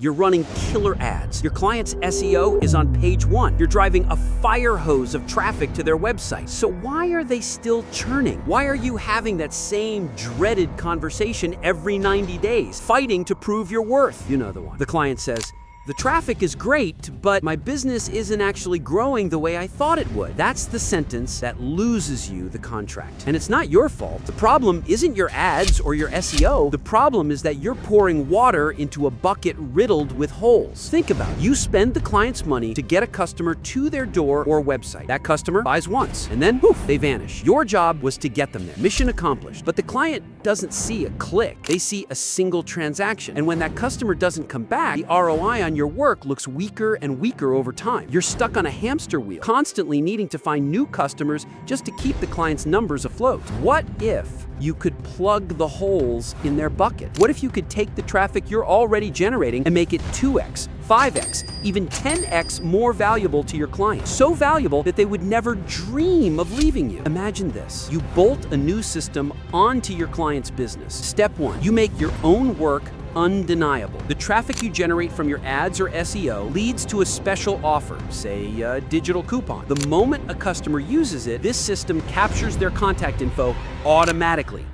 You're running killer ads. Your client's SEO is on page 1. You're driving a fire hose of traffic to their website. So why are they still churning? Why are you having that same dreaded conversation every 90 days, fighting to prove your worth? You know the one. The client says, "The traffic is great, but my business isn't actually growing the way I thought it would." That's the sentence that loses you the contract. And it's not your fault. The problem isn't your ads or your SEO. The problem is that you're pouring water into a bucket riddled with holes. Think about it. You spend the client's money to get a customer to their door or website. That customer buys once, and then poof, they vanish. Your job was to get them there. Mission accomplished. But the client doesn't see a click. They see a single transaction. And when that customer doesn't come back, the ROI on your work looks weaker and weaker over time. You're stuck on a hamster wheel, constantly needing to find new customers just to keep the client's numbers afloat. What if you could plug the holes in their bucket? What if you could take the traffic you're already generating and make it 2x, 5x, even 10x more valuable to your client? So valuable that they would never dream of leaving you. Imagine this. You bolt a new system onto your client's business. Step 1, you make your own work undeniable. The traffic you generate from your ads or SEO leads to a special offer, say a digital coupon. The moment a customer uses it, this system captures their contact info automatically.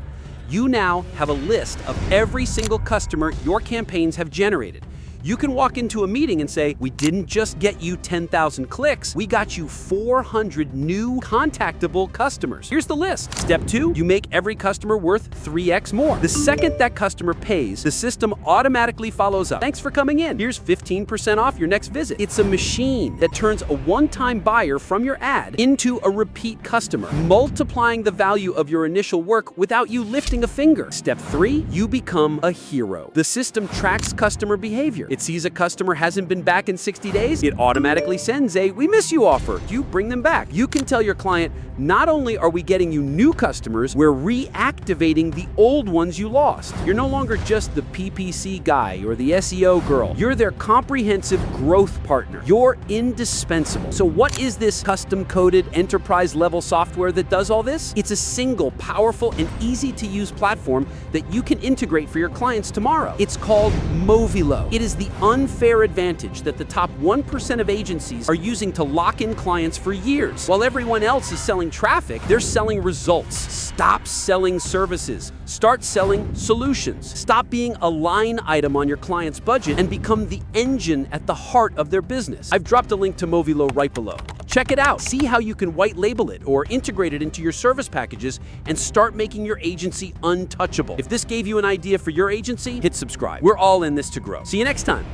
You now have a list of every single customer your campaigns have generated. You can walk into a meeting and say, "We didn't just get you 10,000 clicks, we got you 400 new contactable customers." Here's the list. Step 2, you make every customer worth 3x more. The second that customer pays, the system automatically follows up. "Thanks for coming in. Here's 15% off your next visit." It's a machine that turns a one-time buyer from your ad into a repeat customer, multiplying the value of your initial work without you lifting a finger. Step 3, you become a hero. The system tracks customer behavior. It sees a customer hasn't been back in 60 days, it automatically sends a "We miss you" offer. You bring them back. You can tell your client, not only are we getting you new customers, we're reactivating the old ones you lost. You're no longer just the PPC guy or the SEO girl. You're their comprehensive growth partner. You're indispensable. So what is this custom-coded enterprise-level software that does all this? It's a single, powerful, and easy-to-use platform that you can integrate for your clients tomorrow. It's called Movylo. It is the unfair advantage that the top 1% of agencies are using to lock in clients for years. While everyone else is selling traffic, they're selling results. Stop selling services. Start selling solutions. Stop being a line item on your client's budget and become the engine at the heart of their business. I've dropped a link to Movylo right below. Check it out. See how you can white label it or integrate it into your service packages and start making your agency untouchable. If this gave you an idea for your agency, hit subscribe. We're all in this to grow. See you next time.